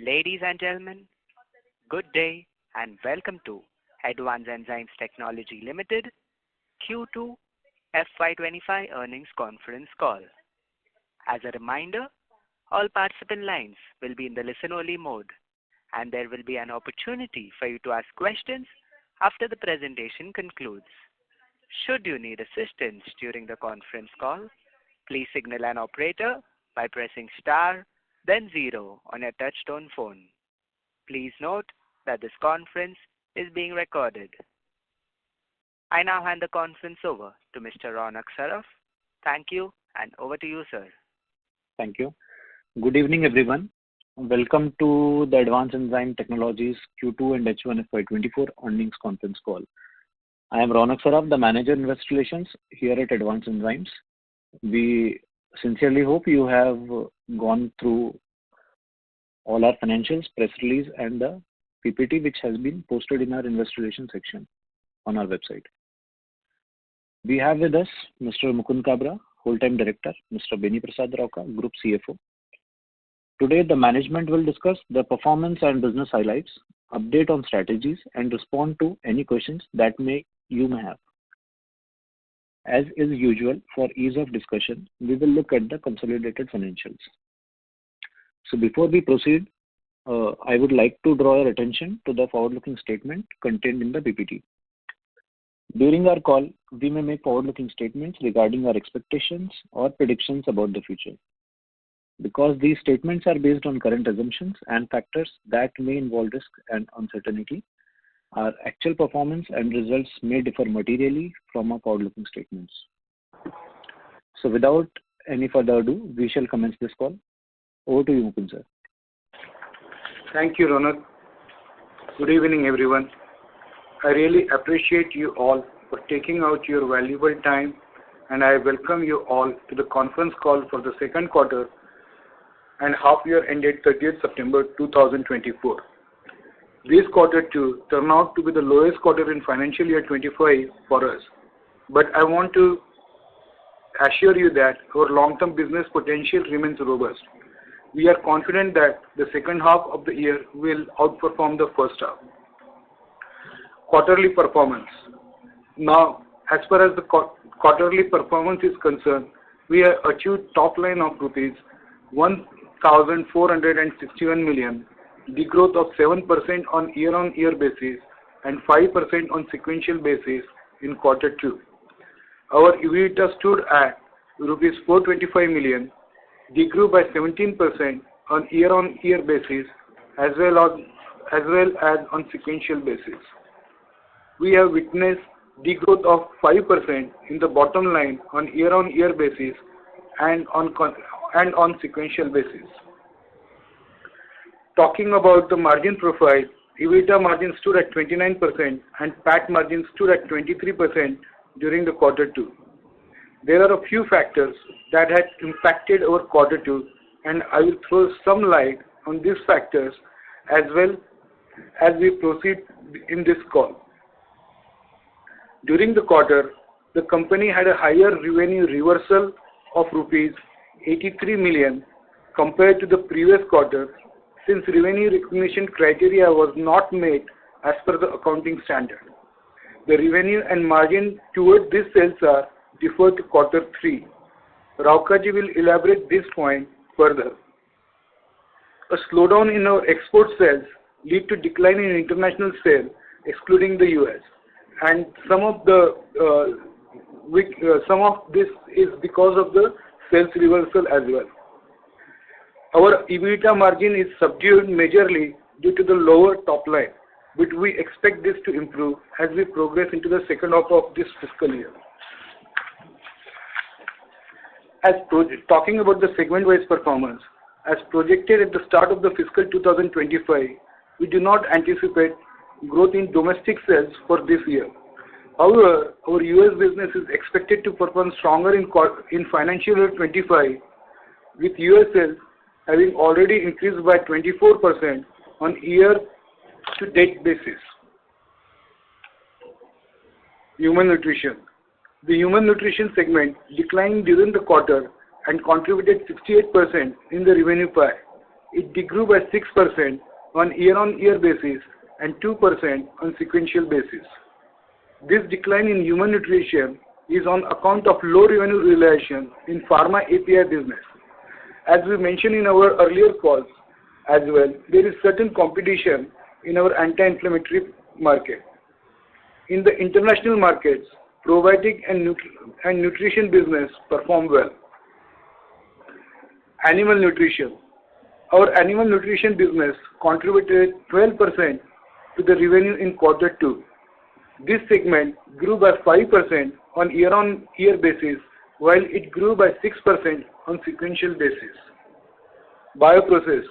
Ladies and gentlemen, good day and welcome to Advanced Enzymes Technology Limited Q2FY25 earnings conference call. As a reminder, all participant lines will be in the listen-only mode, and there will be an opportunity for you to ask questions after the presentation concludes. Should you need assistance during the conference call, please signal an operator by pressing star then 0 on your touchtone phone. Please note that this conference is being recorded. I now hand the conference over to Mr. Ronak Saraf. Thank you, and over to you, sir. Thank you. Good evening, everyone. Welcome to the Advanced Enzyme Technologies Q2 and H1 FY24 earnings conference call. I am Ronak Saraf, the Manager Investor Relations here at Advanced Enzymes. We sincerely hope you have gone through all our financials, press release, and the PPT which has been posted in our Investor Relations section on our website. We have with us Mr. Mukund Kabra, Whole-Time Director, Mr. Beni Prasad Rauka, Group CFO. Today, the management will discuss the performance and business highlights, update on strategies, and respond to any questions that you may have. As is usual, for ease of discussion, we will look at the consolidated financials. So before we proceed, I would like to draw your attention to the forward-looking statement contained in the PPT. During our call, we may make forward-looking statements regarding our expectations or predictions about the future. Because these statements are based on current assumptions and factors that may involve risk and uncertainty, our actual performance and results may differ materially from our forward-looking statements. So without any further ado, we shall commence this call. Over to you, Mukund, sir. Thank you, Ronak. Good evening, everyone. I really appreciate you all for taking out your valuable time, and I welcome you all to the conference call for the second quarter and half year ended 30th September 2024. This quarter 2 turned out to be the lowest quarter in financial year 25 for us, but I want to assure you that our long-term business potential remains robust. We are confident that the second half of the year will outperform the first half. Quarterly performance. Now, as far as the quarterly performance is concerned, we have achieved top line of rupees 1,461 million, degrowth of 7% on year-on-year basis and 5% on sequential basis in quarter 2. Our EBITDA stood at rupees 425 million, degrew by 17% on year-on-year basis as well as on sequential basis. We have witnessed degrowth of 5% in the bottom line on year-on-year basis and on sequential basis. Talking about the margin profile, EBITDA margin stood at 29% and PAT margin stood at 23% during the quarter 2. There are a few factors that had impacted our quarter 2, and I will throw some light on these factors as well as we proceed in this call. During the quarter, the company had a higher revenue reversal of rupees 83 million compared to the previous quarter, since revenue recognition criteria was not met as per the accounting standard. The revenue and margin towards these sales are deferred to quarter 3. Raukaji will elaborate this point further. A slowdown in our export sales lead to decline in international sales, excluding the US, and some of this is because of the sales reversal as well. Our EBITDA margin is subdued majorly due to the lower top line, but we expect this to improve as we progress into the second half of this fiscal year. Talking about the segment-wise performance, as projected at the start of the fiscal 2025, we do not anticipate growth in domestic sales for this year. However, our US business is expected to perform stronger in financial year 25, with US sales having already increased by 24% on year-to-date basis. Human nutrition. The human nutrition segment declined during the quarter and contributed 68% in the revenue pie. it degrew by 6% on year-on-year basis and 2% on sequential basis. This decline in human nutrition is on account of low revenue realization in pharma API business. As we mentioned in our earlier calls as well, there is certain competition in our anti-inflammatory market. In the international markets, probiotic and nutrition business perform well. Animal nutrition. Our animal nutrition business contributed 12% to the revenue in Q2. This segment grew by 5% on year-on-year basis, while it grew by 6% on sequential basis. Bioprocess.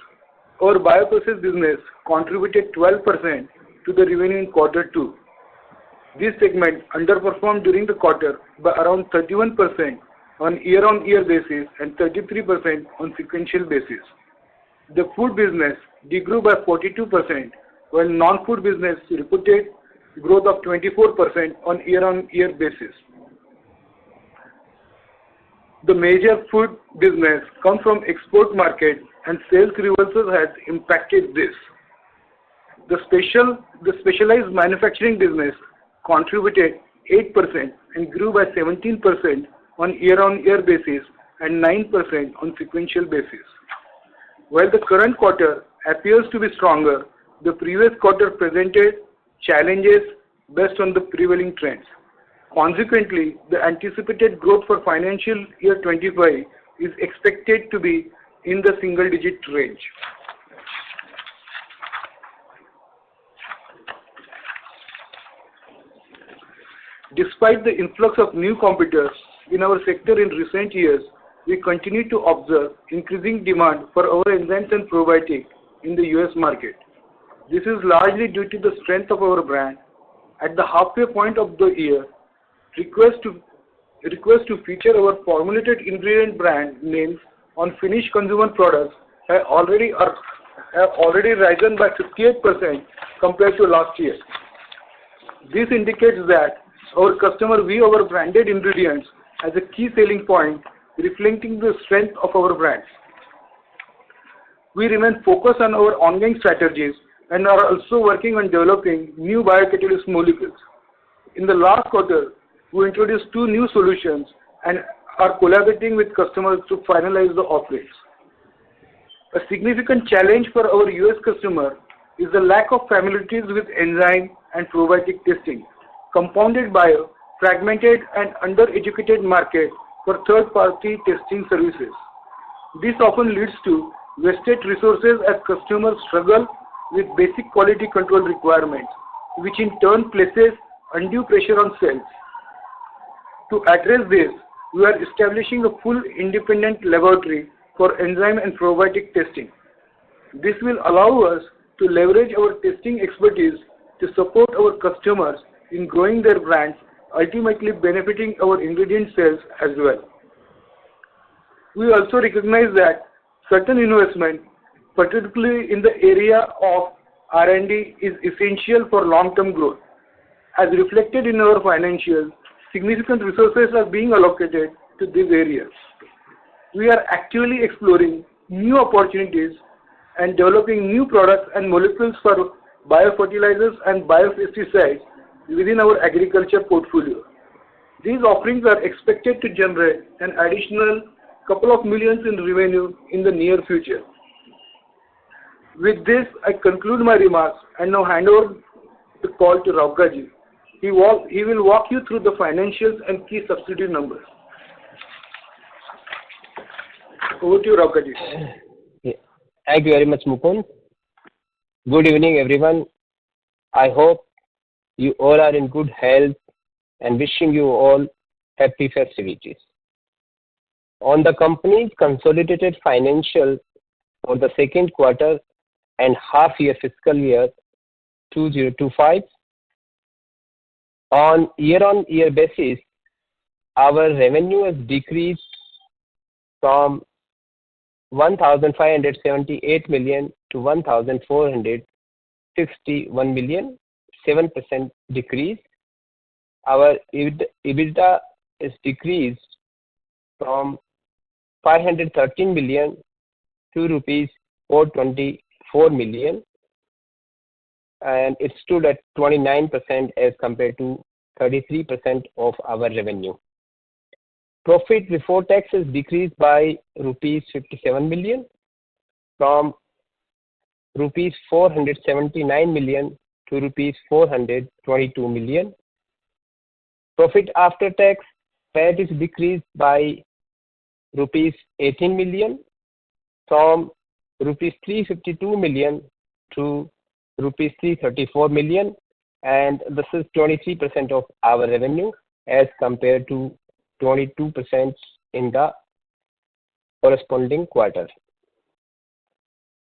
Our bioprocess business contributed 12% to the revenue in Q2. This segment underperformed during the quarter by around 31% on year-on-year basis and 33% on sequential basis. The food business degrew by 42%, while non-food business reported growth of 24% on year-on-year basis. The major food business comes from export market and sales reversals has impacted this. The specialized manufacturing business contributed 8% and grew by 17% on year-on-year basis and 9% on sequential basis. While the current quarter appears to be stronger, the previous quarter presented challenges based on the prevailing trends. Consequently, the anticipated growth for financial year 25 is expected to be in the single-digit range. Despite the influx of new competitors in our sector in recent years, we continue to observe increasing demand for our enzymes and probiotics in the US market. This is largely due to the strength of our brand. At the halfway point of the year, request to feature our formulated ingredient brand names on finished consumer products have already risen by 58% compared to last year. This indicates that our customers view our branded ingredients as a key selling point, reflecting the strength of our brands. We remain focused on our ongoing strategies and are also working on developing new biocatalyst molecules. In the last quarter, we introduced 2 new solutions and are collaborating with customers to finalize the offerings. A significant challenge for our US customer is the lack of familiarity with enzyme and probiotic testing, compounded by a fragmented and undereducated market for third-party testing services. This often leads to wasted resources as customers struggle with basic quality control requirements, which in turn places undue pressure on sales. To address this, we are establishing a full independent laboratory for enzyme and probiotic testing. This will allow us to leverage our testing expertise to support our customers in growing their brands, ultimately benefiting our ingredient sales as well. We also recognize that certain investment, particularly in the area of R&D, is essential for long-term growth. As reflected in our financials, significant resources are being allocated to these areas. We are actively exploring new opportunities and developing new products and molecules for biofertilizers and biopesticides within our agriculture portfolio. These offerings are expected to generate an additional couple of millions in revenue in the near future. With this, I conclude my remarks and now hand over the call to Raukaji. He will walk you through the financials and key subsidiary numbers. Over to you, Raukaji. Thank you very much, Mukund. Good evening, everyone. I hope you all are in good health and wishing you all happy festivities. On the company's consolidated financials for the second quarter and half-year fiscal year 2025, on year-on-year basis, our revenue has decreased from 1,578 million to 1,461 million, 7% decrease. Our EBITDA is decreased from 513 million to rupees 424 million, and it stood at 29% as compared to 33% of our revenue. Profit before tax is decreased by rupees 57 million from rupees 479 million to rupees 422 million. Profit after tax, PAT, is decreased by rupees 18 million from rupees 352 million to rupees 334 million, and this is 23% of our revenue as compared to 22% in the corresponding quarter.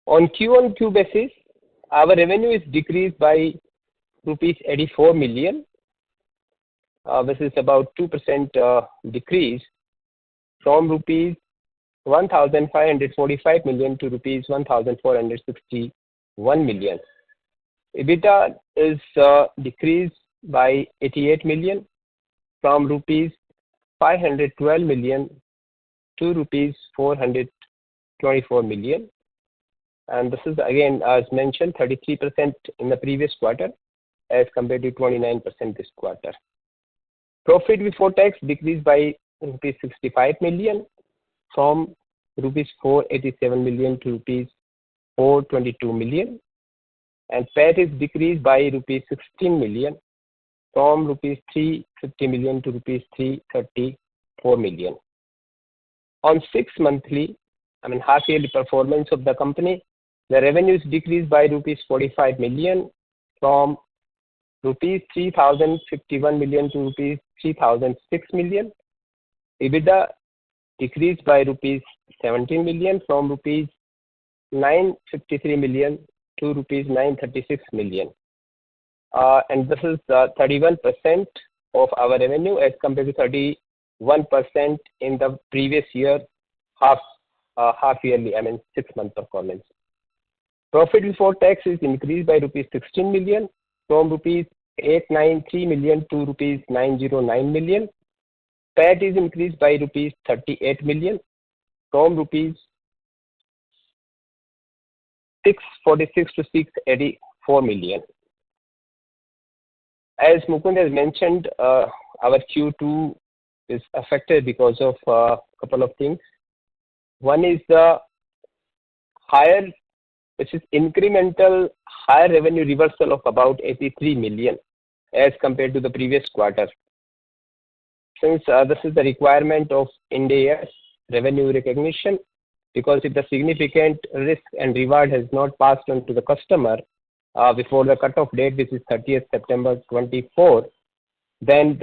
On Q-on-Q basis, our revenue is decreased by rupees 84 million. This is about 2% decrease from rupees 1,545 million to rupees 1,461 million. EBITDA is decreased by 88 million from rupees 512 million to rupees 424 million. And this is again, as mentioned, 33% in the previous quarter as compared to 29% this quarter. Profit before tax decreased by rupees 65 million from rupees 487 million to rupees 422 million. And PAT is decreased by rupees 16 million from rupees 350 million to rupees 334 million. On half yearly performance of the company, the revenues decreased by rupees 45 million from rupees 3,051 million to rupees 3,006 million. EBITDA decreased by rupees 17 million from rupees 953 million to rupees 936 million. And this is 31% of our revenue as compared to 31% in the previous year half yearly, 6-month performance. Profit before tax is increased by rupees 16 million from rupees 893 million to rupees 909 million. PAT is increased by rupees 38 million from rupees 646 to 684 million. As Mukund has mentioned, our Q2 is affected because of a couple of things. One is the higher, which is incremental higher revenue reversal of about 83 million as compared to the previous quarter. Since this is the requirement of Ind AS revenue recognition, because if the significant risk and reward has not passed on to the customer before the cutoff date, which is 30th September 24, then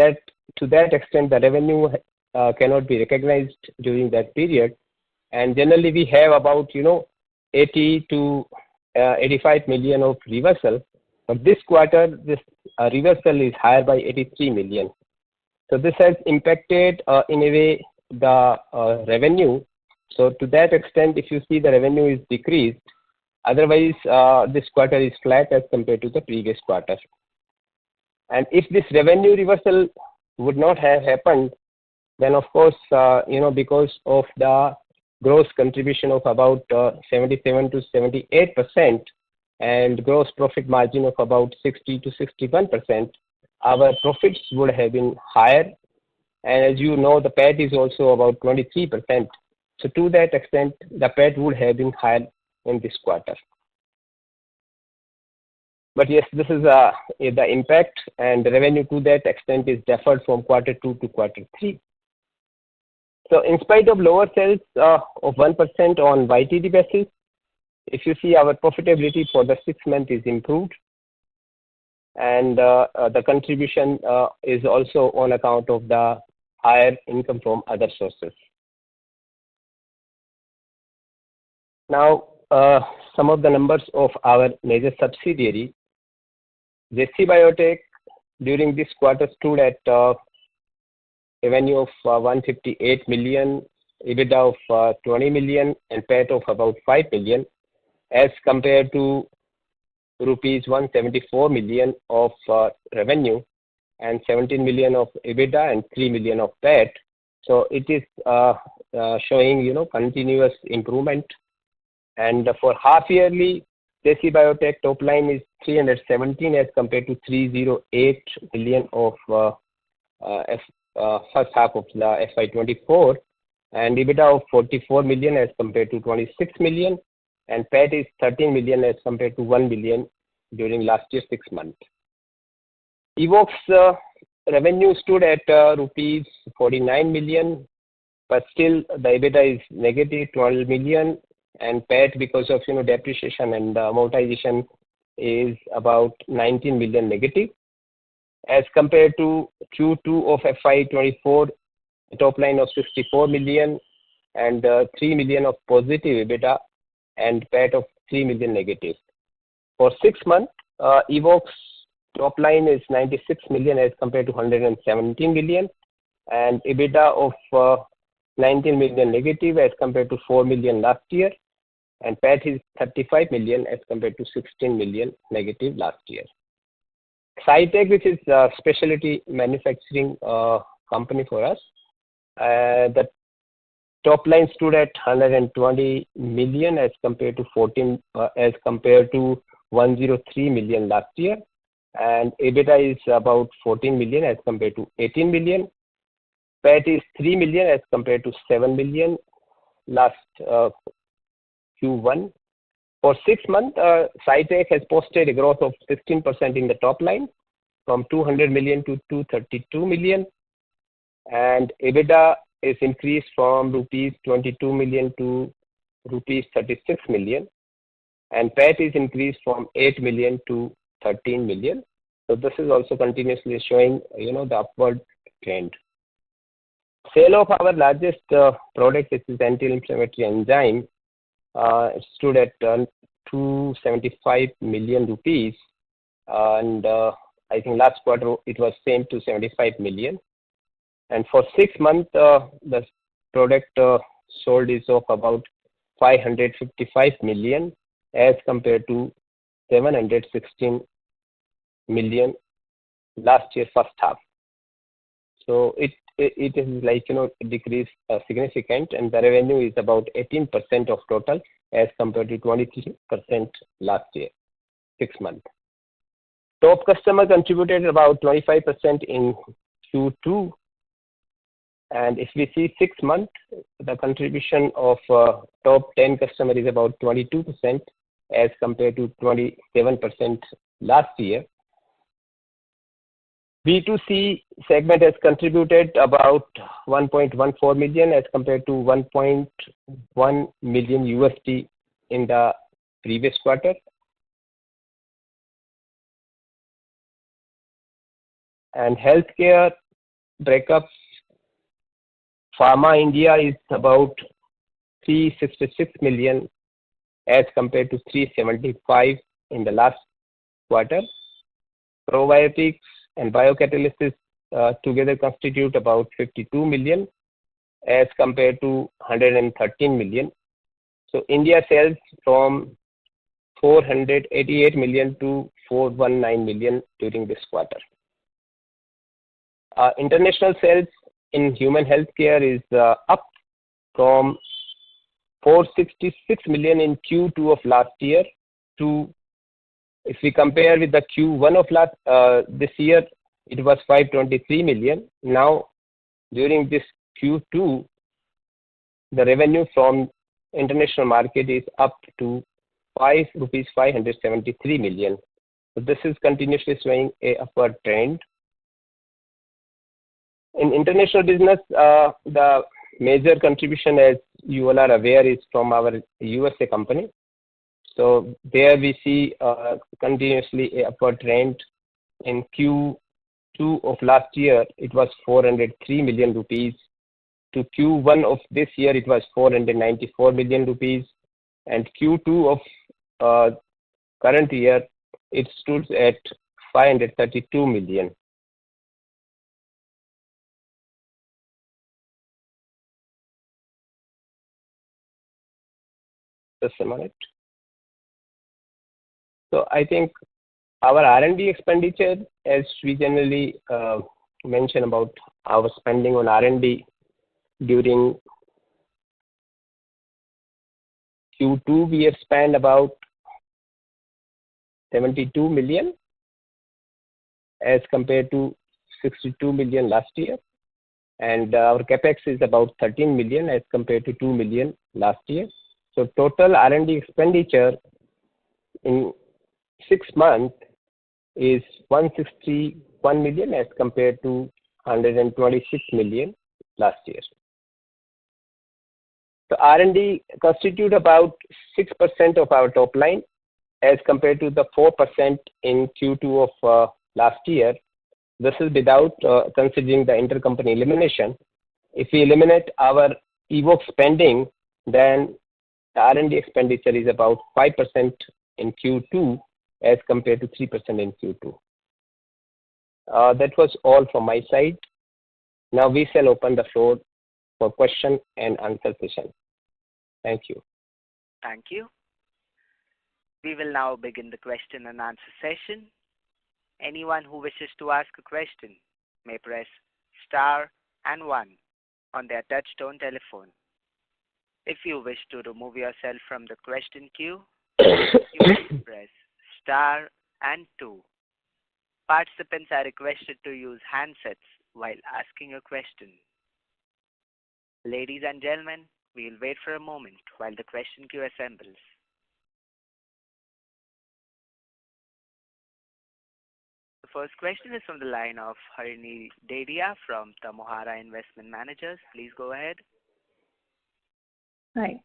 to that extent the revenue cannot be recognized during that period. And generally we have about 80 to 85 million of reversal, but this quarter this reversal is higher by 83 million. So this has impacted in a way the revenue. So to that extent, if you see, the revenue is decreased. Otherwise, this quarter is flat as compared to the previous quarter. And if this revenue reversal would not have happened, then of course, because of the gross contribution of about 77 to 78% and gross profit margin of about 60 to 61%, our profits would have been higher. And as you know, the PAT is also about 23%. So to that extent, the PAT would have been higher in this quarter. But yes, this is the impact, and the revenue to that extent is deferred from quarter 2 to quarter 3. So in spite of lower sales of 1% on YTD basis, if you see, our profitability for the 6 months is improved, and the contribution is also on account of the higher income from other sources. Now, some of the numbers of our major subsidiary. JC Biotech during this quarter stood at revenue of 158 million, EBITDA of 20 million, and PAT of about 5 million, as compared to rupees 174 million of revenue and 17 million of EBITDA and 3 million of PAT. So it is showing continuous improvement. And for half yearly, JC Biotech top line is 317 as compared to 308 million of first half of the FY24, and EBITDA of 44 million as compared to 26 million, and PAT is 13 million as compared to 1 million during last year 6 months. Evoxx revenue stood at rupees 49 million, but still the EBITDA is negative 12 million, and PAT because of depreciation and amortization is about 19 million negative. As compared to Q2 of FY24, top line of 64 million and 3 million of positive EBITDA and PAT of 3 million negative. For 6 months, Evoxx top line is 96 million as compared to 117 million, and EBITDA of 19 million negative as compared to 4 million last year, and PAT is 35 million as compared to 16 million negative last year. SciTech, which is a specialty manufacturing company for us, the top line stood at 120 million as compared to 103 million last year, and EBITDA is about 14 million as compared to 18 million. PAT is 3 million as compared to 7 million last Q1. For 6 months, SciTech has posted a growth of 16% in the top line from 200 million to 232 million, and EBITDA is increased from rupees 22 million to rupees 36 million, and PAT is increased from 8 million to 13 million. So this is also continuously showing the upward trend. Sale of our largest product, which is anti-inflammatory enzyme, stood at 275 million rupees, and I think last quarter it was same 275 million. And for 6 months, the product sold is of about 555 million as compared to 716 million last year first half. So it is like decreased significant, and the revenue is about 18% of total as compared to 23% last year 6 months. Top customer contributed about 25% in Q2, and if we see 6 months, the contribution of top 10 customer is about 22% as compared to 27% last year. B2C segment has contributed about 1.14 million as compared to 1.1 million USD in the previous quarter. And healthcare breakups, Pharma India is about 366 million as compared to 375 in the last quarter. Probiotics and biocatalysis together constitute about 52 million as compared to 113 million. So India sells from 488 million to 419 million during this quarter. International sales in human healthcare is up from 466 million in Q2 of last year to, if we compare with the Q1 of this year, it was 523 million. Now, during this Q2, the revenue from international market is up to rupees 573 million. So this is continuously showing a upward trend. In international business, the major contribution, as you all are aware, is from our USA company. So there we see continuously a upward trend. In Q2 of last year, it was 403 million rupees. To Q1 of this year, it was 494 million rupees. And Q2 of current year, it stood at 532 million. Just a minute. So I think our R&D expenditure, as we generally mention about our spending on R&D during Q2, we have spent about 72 million as compared to 62 million last year. And our capex is about 13 million as compared to 2 million last year. So total R&D expenditure in 6 months is 161 million as compared to 126 million last year. So R&D constitute about 6% of our top line as compared to the 4% in Q2 of last year. This is without considering the intercompany elimination. If we eliminate our evoke spending, then the R&D expenditure is about 5% in Q2 as compared to 3% in Q2. That was all from my side. Now we shall open the floor for question and answer session. Thank you. Thank you. We will now begin the question and answer session. Anyone who wishes to ask a question may press star and 1 on their touchtone telephone. If you wish to remove yourself from the question queue, you may press star and 2. Participants are requested to use handsets while asking a question. Ladies and gentlemen, we will wait for a moment while the question queue assembles. The first question is from the line of Harini Dedia from Tamohara Investment Managers. Please go ahead. Hi.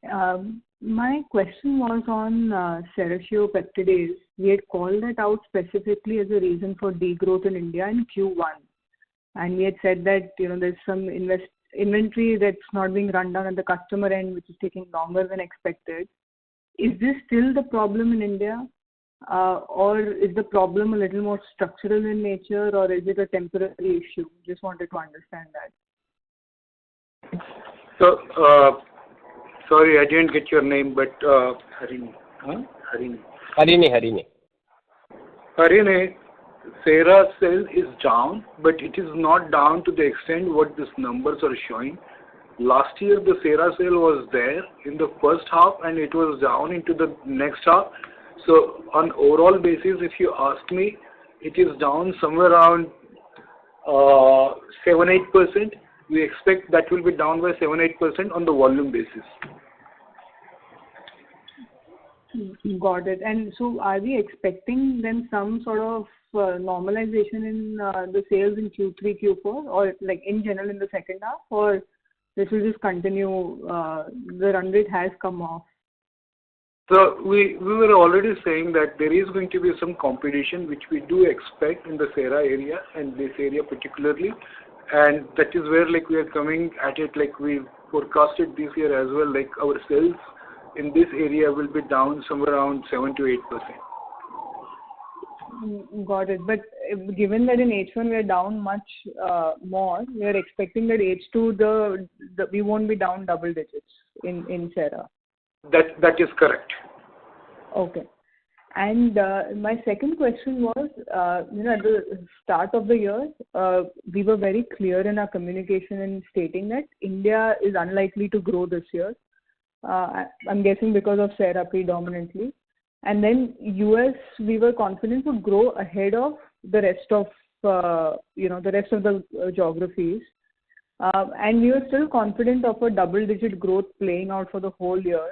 My question was on serratiopeptidase. We had called that out specifically as a reason for degrowth in India in Q1. And we had said that there's some inventory that's not being run down at the customer end, which is taking longer than expected. Is this still the problem in India? Or is the problem a little more structural in nature, or is it a temporary issue? Just wanted to understand that. So, sorry, I didn't get your name, but Harini. Huh? Harini. Harini, Sera sale is down, but it is not down to the extent what these numbers are showing. Last year, the Sera sale was there in the first half, and it was down into the next half. So on overall basis, if you ask me, it is down somewhere around 7-8%. We expect that will be down by 7-8% on the volume basis. Got it. And so are we expecting then some sort of normalization in the sales in Q3, Q4, or like in general in the second half, or this will just continue, the run rate has come off? So we were already saying that there is going to be some competition which we do expect in the Sera area and this area particularly, and that is where like we are coming at it like we forecasted this year as well, like our sales in this area will be down somewhere around 7-8%. Got it. But given that in H1 we are down much more, we are expecting that H2 we won't be down double digits in Sera. That is correct. Okay. And my second question was, at the start of the year, we were very clear in our communication in stating that India is unlikely to grow this year. I'm guessing because of Sera predominantly. And then US, we were confident would grow ahead of the rest of, the geographies. And we were still confident of a double-digit growth playing out for the whole year.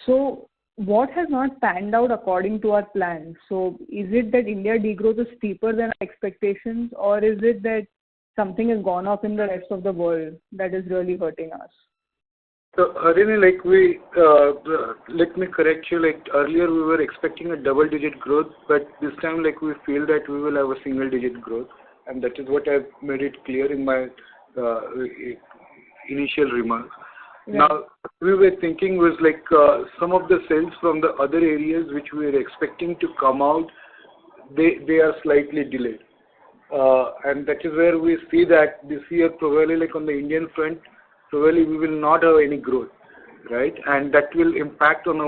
So what has not panned out according to our plans? So is it that India degrowth is steeper than our expectations, or is it that something has gone off in the rest of the world that is really hurting us? So Harini, like let me correct you, like earlier we were expecting a double-digit growth, but this time like we feel that we will have a single-digit growth, and that is what I've made it clear in my initial remarks. Yeah. Now, we were thinking was like some of the sales from the other areas which we were expecting to come out, they are slightly delayed. And that is where we see that this year probably like on the Indian front, probably we will not have any growth, right? And that will impact on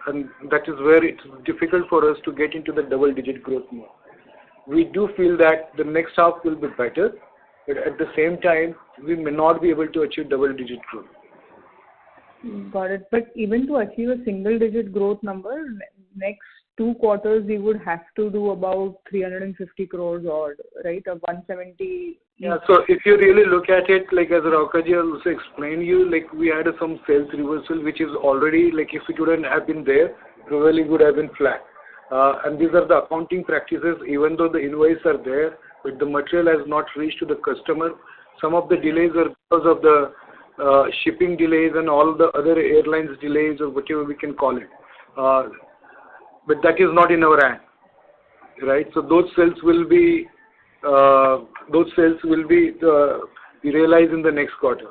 and that is where it's difficult for us to get into the double-digit growth more. We do feel that the next half will be better, but at the same time, we may not be able to achieve double-digit growth. Got it. But even to achieve a single-digit growth number, next 2 quarters, we would have to do about 350 crores odd, right? A 170. Yeah. So if you really look at it, like as Raukaji also explained you, like we had some sales reversal, which is already, like if it wouldn't have been there, probably would have been flat. And these are the accounting practices, even though the invoices are there, but the material has not reached to the customer. Some of the delays are because of the shipping delays and all the other airlines delays or whatever we can call it. But that is not in our hand, right? So those sales will be realized in the next quarter.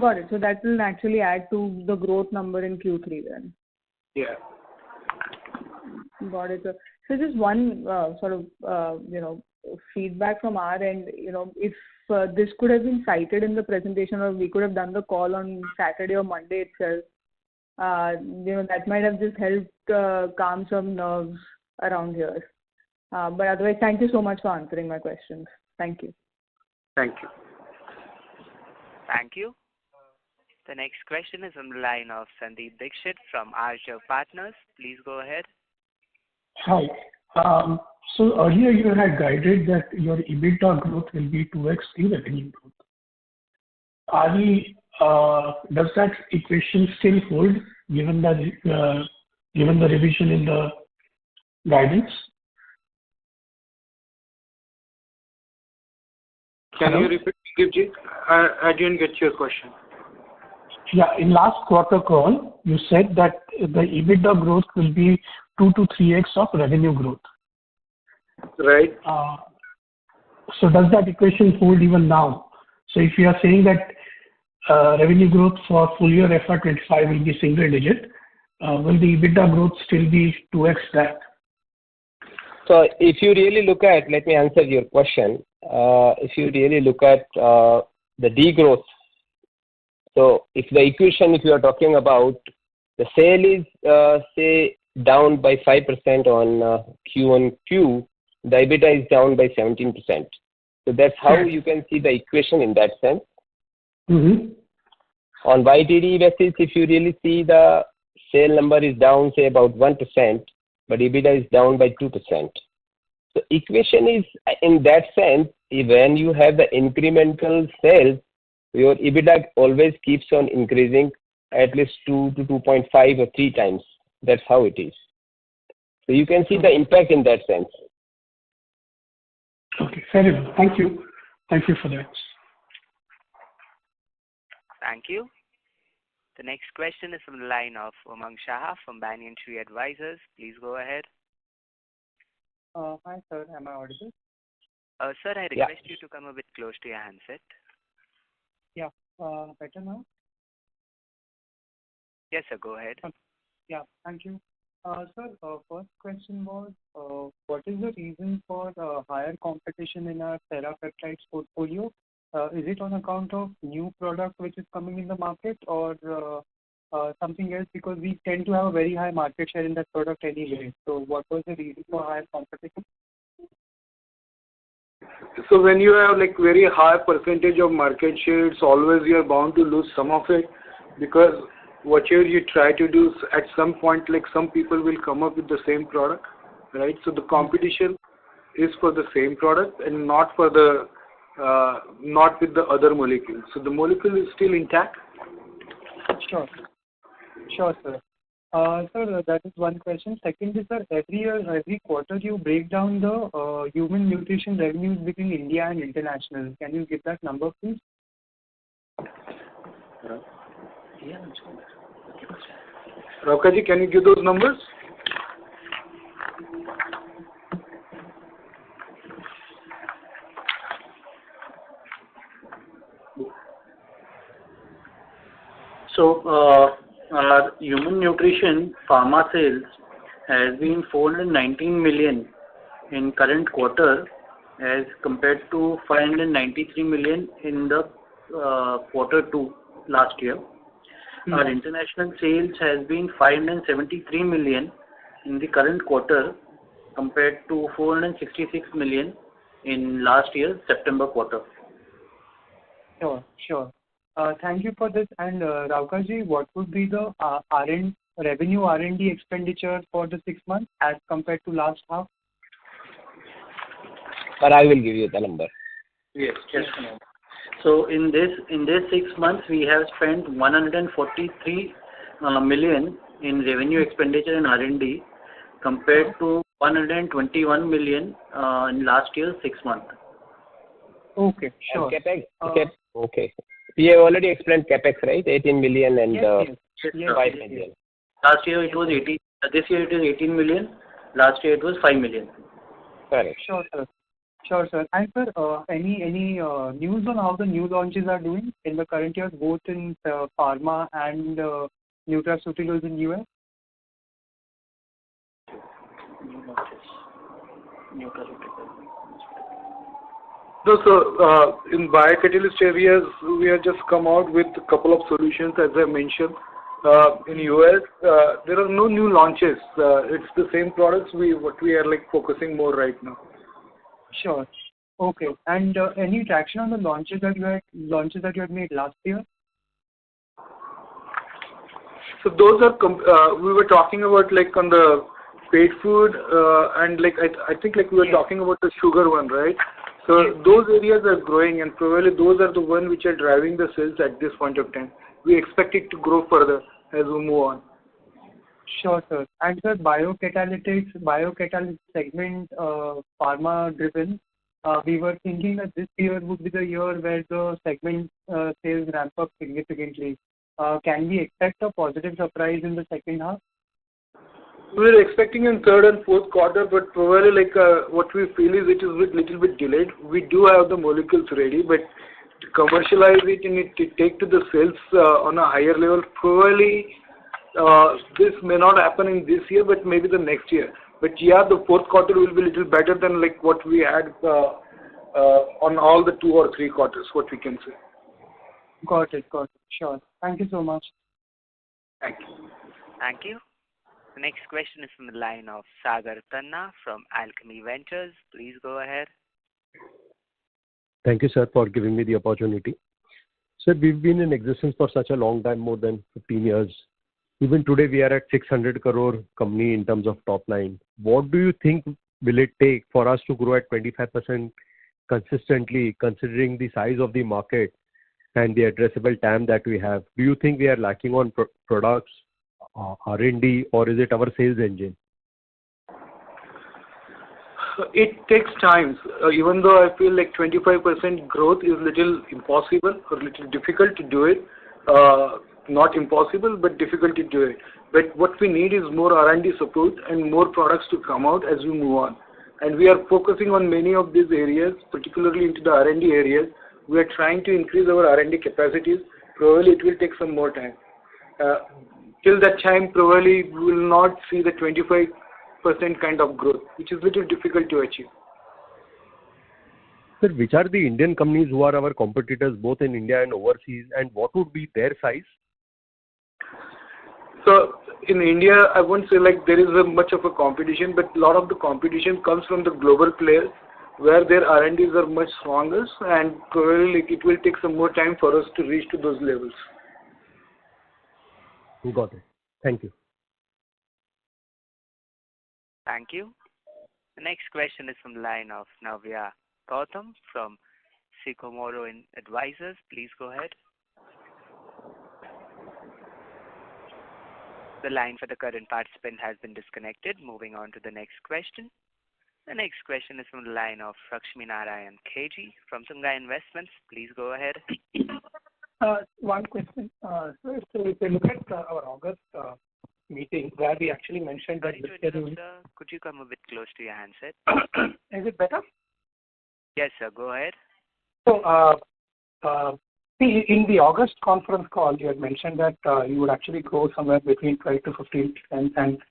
Got it. So that will actually add to the growth number in Q3 then. Yeah. Got it. So just one sort of feedback from our end. If this could have been cited in the presentation, or we could have done the call on Saturday or Monday itself, that might have just helped calm some nerves around here. But otherwise, thank you so much for answering my questions. Thank you. Thank you. Thank you. The next question is on the line of Sandeep Dixit from Arjav Partners. Please go ahead. Hi. So earlier you had guided that your EBITDA growth will be 2x the revenue growth. Does that equation still hold given the revision in the guidance? Can you repeat, Givji? I didn't get your question. Yeah, in last quarter call, you said that the EBITDA growth will be 2 to 3x of revenue growth. Right. So does that equation hold even now? So if you are saying that revenue growth for full year FY25 will be single digit, will the EBITDA growth still be 2x that? So if you really look at, let me answer your question. If you really look at the degrowth, so if the equation, if you are talking about the sale is, say, down by 5% on Q1Q, the EBITDA is down by 17%. So that's how you can see the equation in that sense. Mm-hmm. On YTD basis, if you really see the sale number is down, say, about 1%, but EBITDA is down by 2%. So equation is, in that sense, when you have the incremental sales, your EBITDA always keeps on increasing at least 2 to 2.5 or 3 times. That's how it is. So you can see the impact in that sense. Okay, fair enough. Thank you. Thank you for that. Thank you. The next question is from the line of Umang Shah from Banyan Tree Advisors. Please go ahead. Hi, sir. Am I audible? Sir, I request you to come a bit close to your handset. Yeah. Better now? Yes, sir. Go ahead. Yeah. Thank you. Sir, first question was, what is the reason for higher competition in our Serapeptides portfolio? Is it on account of new product which is coming in the market, or something else? Because we tend to have a very high market share in that product anyway. So what was the reason for higher competition? So when you have like very high percentage of market share, it's always you are bound to lose some of it, because whatever you try to do, at some point, like some people will come up with the same product, right? So the competition is for the same product and not for the not with the other molecule. So the molecule is still intact. Sure, sir. Sir, that is one question. Second is, sir, every quarter you break down the human nutrition revenues between India and international. Can you give that number, please? Raukaji, can you give those numbers? So, our human nutrition pharma sales has been 419 million in current quarter as compared to 593 million in the quarter 2 last year. Our international sales has been 573 million in the current quarter compared to 466 million in last year's September quarter. Sure. Thank you for this. And Raukaji, what would be the revenue R&D expenditure for the 6 months as compared to last half? But I will give you the number. Yes, just a moment. So in this 6 months, we have spent 143 million in revenue expenditure in R&D compared to 121 million in last year's 6 months. Okay, sure. And CapEx, okay. We have already explained CapEx, right? 18 million and Yes, 5 million. Last year it was 18. This year it is 18 million. Last year it was 5 million. Correct. Sure, sir. Sure, sir. And sir, any news on how the new launches are doing in the current year, both in pharma and nutraceuticals in US? New launches. Nutraceutical. No, so in biocatalyst areas, we have just come out with a couple of solutions, as I mentioned. In US, there are no new launches. It's the same products what we are like focusing more right now. Sure. Okay. And any traction on the launches that you had made last year? So those are we were talking about like on the paid food and like I think like we were talking about the sugar one, right? So those areas are growing, and probably those are the ones which are driving the sales at this point of time. We expect it to grow further as we move on. Sure, sir. And sir, biocatalyst segment, pharma driven, we were thinking that this year would be the year where the segment sales ramp up significantly. Can we expect a positive surprise in the second half? We're expecting in third and fourth quarter, but probably like what we feel is it is a little bit delayed. We do have the molecules ready, but to commercialize it and to take to the sales on a higher level, probably this may not happen in this year, but maybe the next year. But yeah, the fourth quarter will be a little better than like what we had on all the 2 or 3 quarters, what we can say. Got it. Sure. Thank you so much. Thank you. Thank you. The next question is from the line of Sagar Tanna from Alchemy Ventures. Please go ahead. Thank you, sir, for giving me the opportunity. Sir, we've been in existence for such a long time, more than 15 years. Even today, we are at 600 crore company in terms of top line. What do you think will it take for us to grow at 25% consistently, considering the size of the market and the addressable TAM that we have? Do you think we are lacking on products, R&D, or is it our sales engine? It takes time. Even though I feel like 25% growth is little impossible or little difficult to do it. Not impossible, but difficult to do it. But what we need is more R&D support and more products to come out as we move on. And we are focusing on many of these areas, particularly into the R&D areas. We are trying to increase our R&D capacities. Probably it will take some more time. Till that time, probably we will not see the 25% kind of growth, which is little difficult to achieve. Sir, which are the Indian companies who are our competitors both in India and overseas, and what would be their size? So in India, I won't say like there is much of a competition, but a lot of the competition comes from the global players where their R&Ds are much stronger, and probably like it will take some more time for us to reach to those levels. Got it. Thank you. Thank you. The next question is from the line of Navya Gautam from Sycamore Advisors. Please go ahead. The line for the current participant has been disconnected. Moving on to the next question. The next question is from the line of Lakshmi Narayan KG from Sungai Investments. Please go ahead. One question. So if you look at our August meeting where we actually mentioned that could you come a bit close to your handset? Is it better? Yes, sir. Go ahead. So, see, in the August conference call, you had mentioned that you would actually grow somewhere between 12 to 15%, and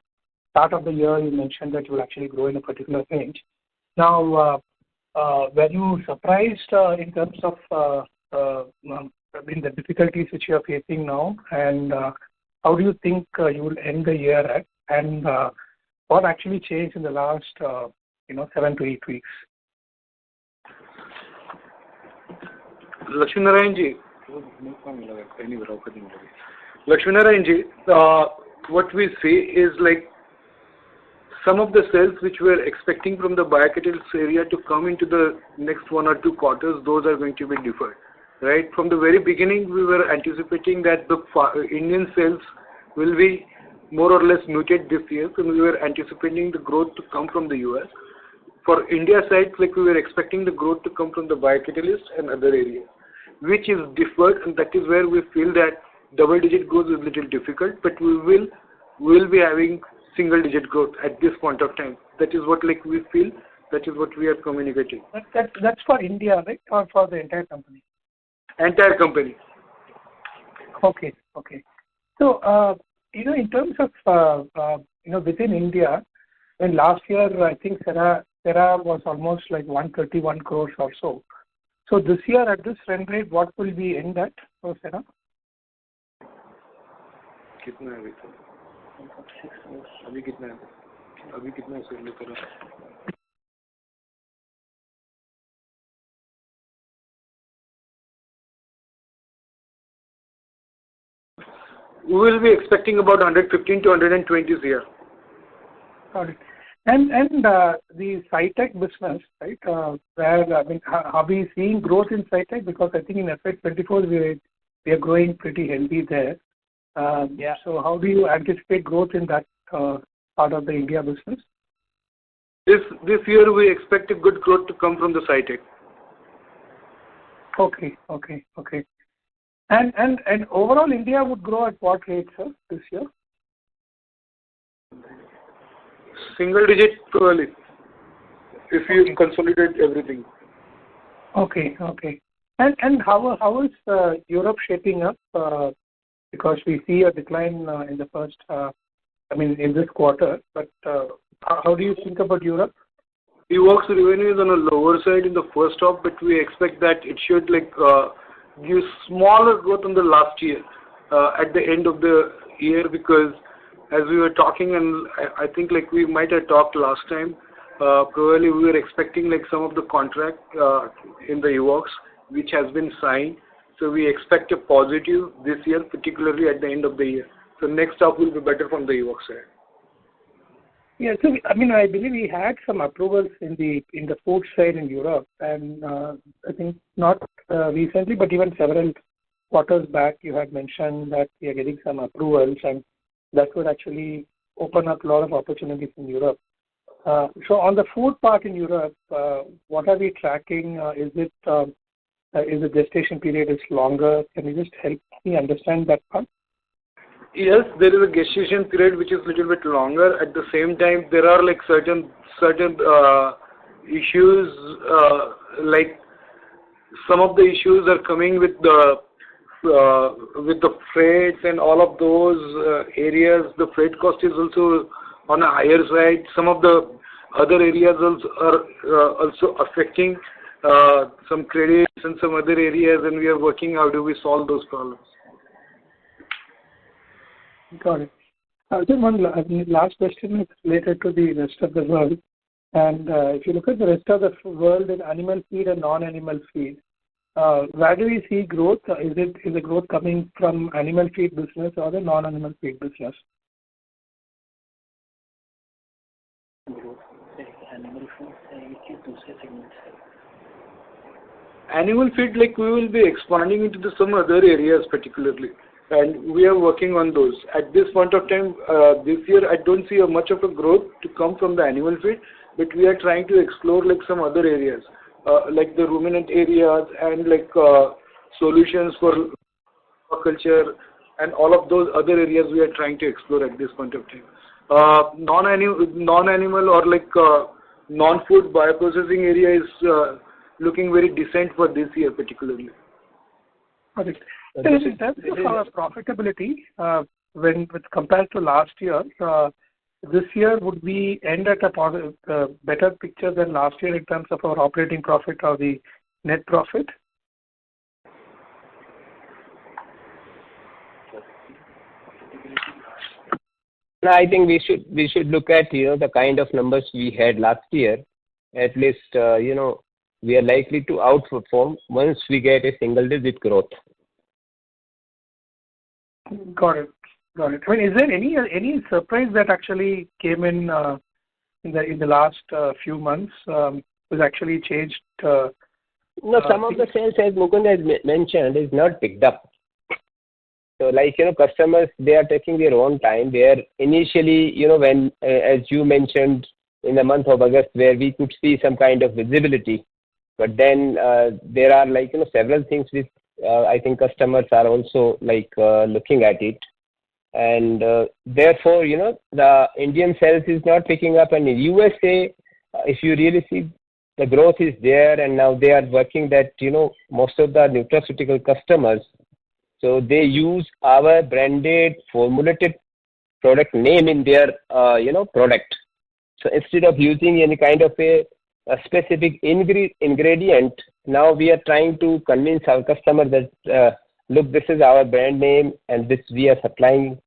start of the year you mentioned that you would actually grow in a particular range. Now, were you surprised in terms of the difficulties which you are facing now, and how do you think you will end the year at, and what actually changed in the last 7 to 8 weeks? Lakshmi Narayan ji, Lakshminarayanji, what we say is like some of the sales which we are expecting from the biocatalyst area to come into the next 1 or 2 quarters, those are going to be deferred. Right? From the very beginning, we were anticipating that the Indian sales will be more or less muted this year, and we were anticipating the growth to come from the US. For India side, like we were expecting the growth to come from the biocatalyst and other areas, which is deferred, and that is where we feel that double-digit growth is a little difficult, but we will be having single-digit growth at this point of time. That is what like we feel. That is what we are communicating. That's for India, right, or for the entire company? Entire company. Okay. So, in terms of, within India, when last year, I think Sera was almost like 131 crores or so. So this year at this run rate, what will we end at for Sera? कितना है अभी कितना है अभी कितना cell लेकर we will be expecting about 115 to 120 here. Got it. And the SciTech business, right? Where are we seeing growth in SciTech? Because I think in FY24 we are growing pretty healthy there. So how do you anticipate growth in that part of the India business? This year we expect a good growth to come from the SciTech. Okay. And overall India would grow at what rate, sir, this year? Single digit probably, if you consolidate everything. Okay. And how is Europe shaping up? Because we see a decline in the first, in this quarter. But how do you think about Europe? The works revenue is on a lower side in the first half, but we expect that it should give smaller growth than the last year at the end of the year, because as we were talking, and I think we might have talked last time, probably we were expecting some of the contract in the UOX which has been signed. So we expect a positive this year, particularly at the end of the year. So next half will be better from the UOX side. Yeah, so I believe we had some approvals in the food side in Europe, and I think not recently, but even several quarters back, you had mentioned that we are getting some approvals, and that would actually open up a lot of opportunities in Europe. So on the food part in Europe, what are we tracking? Is the gestation period is longer? Can you just help me understand that part? Yes, there is a gestation period which is a little bit longer. At the same time, there are certain issues, some of the issues are coming with the freights and all of those areas. The freight cost is also on a higher side. Some of the other areas are also affecting some credits and some other areas, and we are working how do we solve those problems. Got it. Just one last question is related to the rest of the world. And if you look at the rest of the world in animal feed and non-animal feed, where do we see growth? Is the growth coming from animal feed business or the non-animal feed business? Animal feed, we will be expanding into some other areas particularly, and we are working on those. At this point of time, this year, I don't see much of a growth to come from the animal feed, but we are trying to explore some other areas, like the ruminant areas and solutions for aquaculture and all of those other areas we are trying to explore at this point of time. Non-animal or non-food bioprocessing area is looking very decent for this year particularly. Got it. So in terms of our profitability, when compared to last year, this year would we end at a better picture than last year in terms of our operating profit or the net profit? No, I think we should look at the kind of numbers we had last year. At least we are likely to outperform once we get a single digit growth. Got it. Got it. I mean, is there any surprise that actually came in the last few months, was actually changed? No, some of the sales, as Mukund has mentioned, is not picked up. So, customers, they are taking their own time. They are initially, when, as you mentioned, in the month of August, where we could see some kind of visibility. But then there are, several things which I think customers are also, looking at it. And therefore, the Indian sales is not picking up. And in USA, if you really see, the growth is there, and now they are working that, most of the nutraceutical customers, so they use our branded formulated product name in their, product. So instead of using any kind of a specific ingredient, now we are trying to convince our customer that, look, this is our brand name and this we are supplying.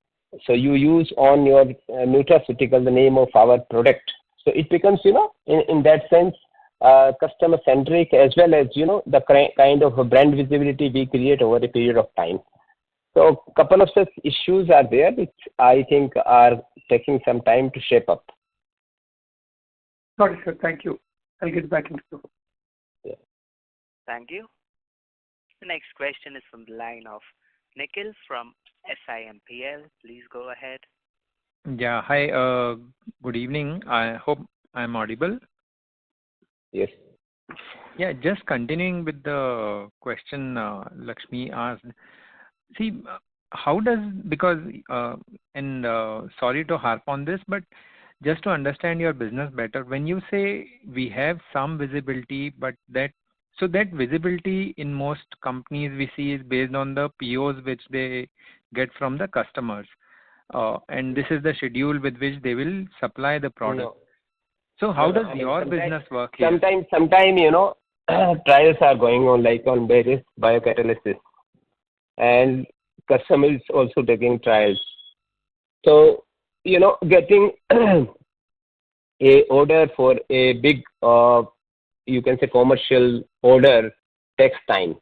So you use on your nutraceutical the name of our product. So it becomes, in that sense, customer centric, as well as, the kind of a brand visibility we create over a period of time. So a couple of such issues are there, which I think are taking some time to shape up. Got it, sir. Thank you. I'll get back into the. Yeah. Thank you. The next question is from the line of Nikhil from SIMPL. Please go ahead. Yeah. Hi. Good evening. I hope I'm audible. Yes. Yeah. Just continuing with the question Lakshmi asked. See, because and sorry to harp on this, but just to understand your business better, when you say we have some visibility, but that visibility in most companies we see is based on the POs which they get from the customers, and this is the schedule with which they will supply the product. No. So how does your business work here? Sometimes trials are going on, on various biocatalysis, and customers also taking trials. So, getting a order for a big, you can say commercial order takes time.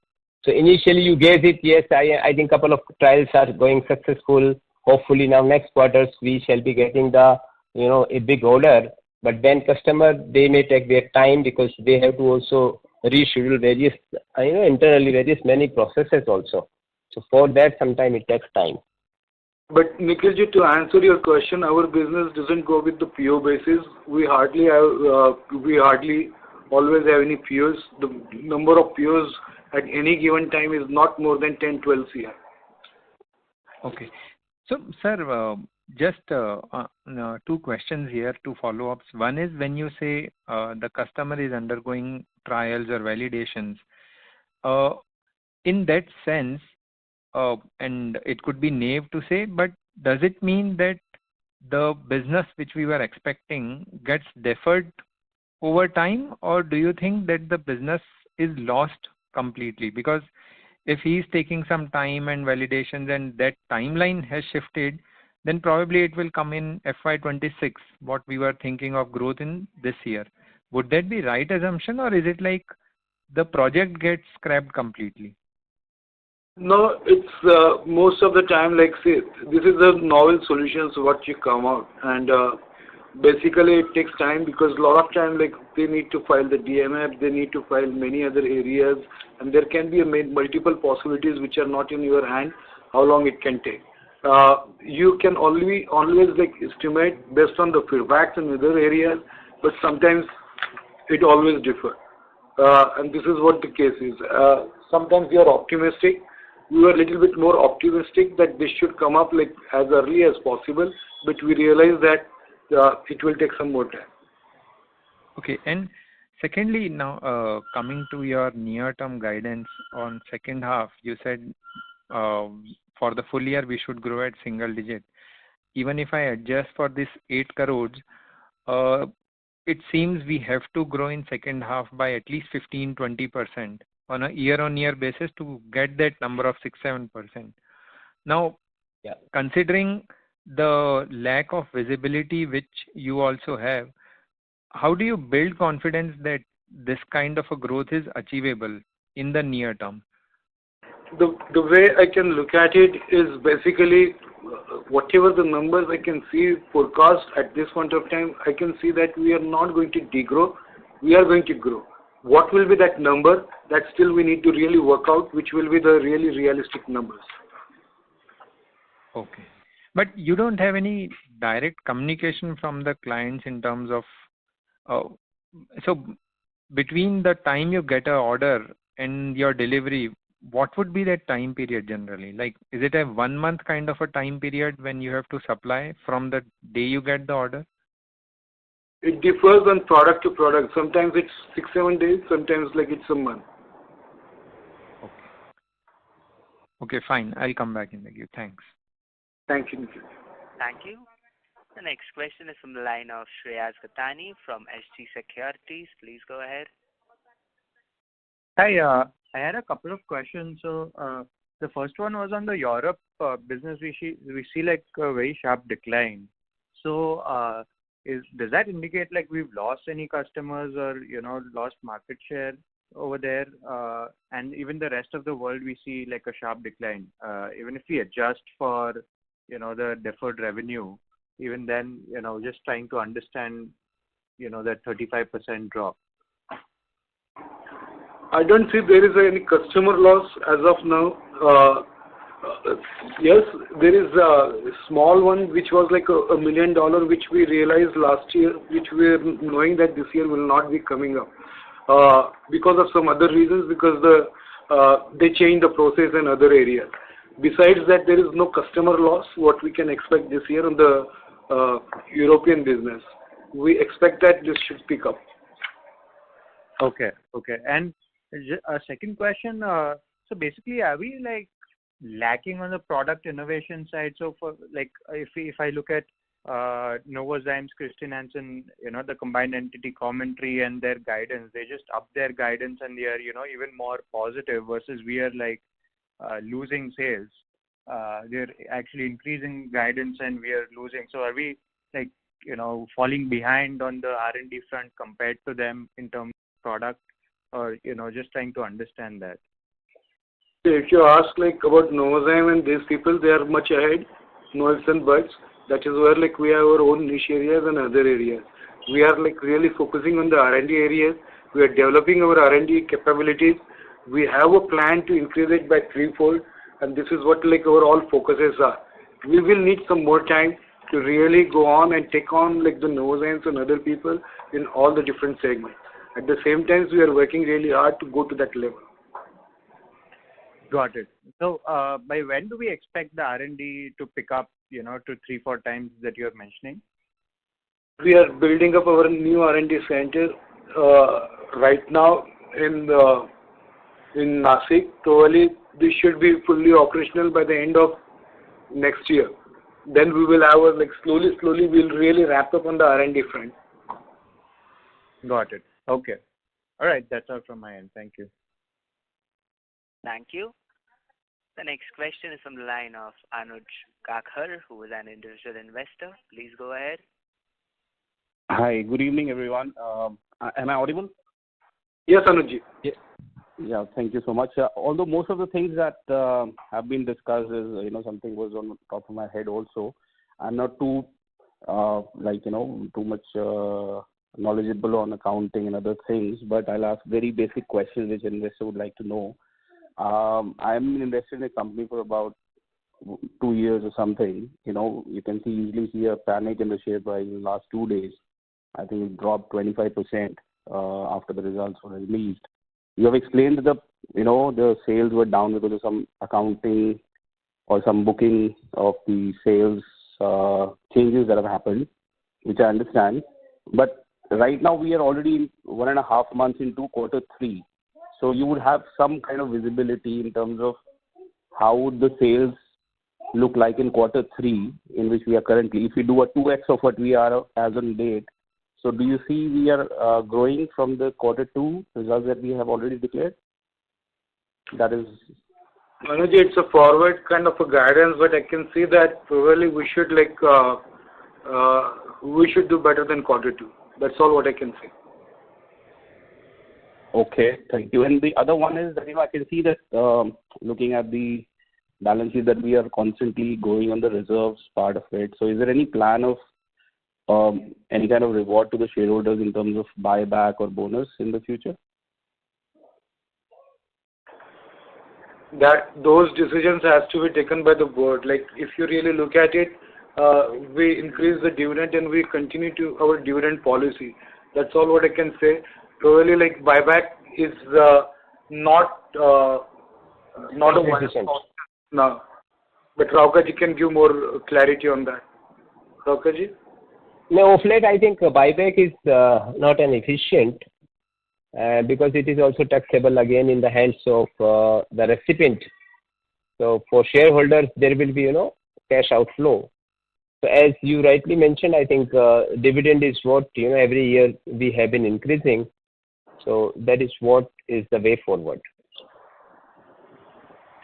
So initially you gave it, yes, I think couple of trials are going successful. Hopefully now next quarters we shall be getting the, a big order. But then customer, they may take their time because they have to also reschedule various, internally various many processes also. So for that, sometimes it takes time. But Nikhilji, to answer your question, our business doesn't go with the PO basis. We hardly always have any POs. The number of POs at any given time is not more than 10-12 CR. Okay. So, sir, just two questions here, two follow-ups. One is, when you say the customer is undergoing trials or validations, in that sense, and it could be naive to say, but does it mean that the business which we were expecting gets deferred over time, or do you think that the business is lost completely? Because if he is taking some time and validations and that timeline has shifted, then probably it will come in FY26, what we were thinking of growth in this year. Would that be right assumption, or is it like the project gets scrapped completely? No, it's most of the time, say, this is the novel solutions what you come out, and basically it takes time because a lot of time, they need to file the DMF, they need to file many other areas, and there can be multiple possibilities which are not in your hand, how long it can take. You can always estimate based on the feedbacks in other areas, but sometimes it always differs. And this is what the case is. Sometimes we are optimistic. We were a little bit more optimistic that this should come up as early as possible, but we realize that it will take some more time. Okay. And secondly, now coming to your near-term guidance on second half, you said for the full year we should grow at single digit. Even if I adjust for this 8 crores, it seems we have to grow in second half by at least 15-20% on a year-on-year basis to get that number of 6-7%. Now, considering the lack of visibility which you also have, how do you build confidence that this kind of a growth is achievable in the near term? the way I can look at it is basically whatever the numbers I can see forecast at this point of time, I can see that we are not going to degrow, we are going to grow. What will be that number? That still we need to really work out, which will be the really realistic numbers. Okay. But you don't have any direct communication from the clients in terms of, so between the time you get an order and your delivery, what would be that time period generally? Like, is it a 1 month kind of a time period when you have to supply from the day you get the order? It differs on product to product. Sometimes it's 6-7 days, sometimes like it's a month. Okay. Okay, fine. I'll come back in the queue. Thanks. Thank you, Nikhil. Thank you. The next question is from the line of Shreyas Gathani from SG Securities. Please go ahead. Hi, I had a couple of questions. So the first one was on the Europe business. We see like a very sharp decline. So does that indicate like we've lost any customers or lost market share over there? And even the rest of the world, we see like a sharp decline. Even if we adjust for the deferred revenue, even then just trying to understand that 35% drop. I don't see there is any customer loss as of now. Yes, there is a small one which was like $1 million, which we realized last year, which we are knowing that this year will not be coming up because of some other reasons, because they changed the process in other areas. Besides that, there is no customer loss what we can expect this year on the European business. We expect that this should pick up. Okay. And a second question. So basically, are we like lacking on the product innovation side? So for like, if I look at Novozymes, Christian Hansen, the combined entity commentary and their guidance, they just up their guidance and they are even more positive versus we are like losing sales. They're actually increasing guidance and we are losing. So are we like falling behind on the R&D front compared to them in terms of product, or just trying to understand that? If you ask like about Novozymes and these people, they are much ahead, no ifs and buts. That is where like we have our own niche areas and other areas. We are like really focusing on the R&D areas. We are developing our R&D capabilities. We have a plan to increase it by 3-fold, and this is what like our all focuses are. We will need some more time to really go on and take on like the Novozymes and other people in all the different segments. At the same time, we are working really hard to go to that level. Got it. So by when do we expect the R&D to pick up, to 3-4 times that you're mentioning? We are building up our new R&D center right now in Nashik. Probably this should be fully operational by the end of next year. Then we will have like slowly we'll really wrap up on the R&D front. Got it. Okay. All right. That's all from my end. Thank you. Thank you. The next question is from the line of Anuj Kakhar, who is an individual investor. Please go ahead. Hi. Good evening, everyone. Am I audible? Yes, Anuj. Yeah. Thank you so much. Although most of the things that have been discussed is, something was on the top of my head also. I'm not too, too much knowledgeable on accounting and other things, but I'll ask very basic questions which investors would like to know. I'm invested in a company for about 2 years or something. You can easily see a panic in the share price in the last 2 days. I think it dropped 25% after the results were released. You have explained that the sales were down because of some accounting or some booking of the sales changes that have happened, which I understand. But right now we are already 1.5 months into Q3. So you would have some kind of visibility in terms of how would the sales look like in Q3 in which we are currently. If we do a 2x of what we are as on date, so do you see we are growing from the Q2 results that we have already declared? That is. Anuj, it's a forward kind of a guidance, but I can see that probably we should do better than Q2. That's all what I can say. Okay, thank you. And the other one is that, I can see that looking at the balance sheet that we are constantly going on the reserves part of it. So is there any plan of any kind of reward to the shareholders in terms of buyback or bonus in the future? That those decisions has to be taken by the board. Like if you really look at it, we increase the dividend and we continue to our dividend policy. That's all what I can say. Probably like buyback is not a one no. But Raukaji can give more clarity on that. Raukaji? No, of late I think buyback is not an efficient because it is also taxable again in the hands of the recipient. So for shareholders, there will be, cash outflow. So as you rightly mentioned, I think dividend is what, every year we have been increasing. So that is what is the way forward.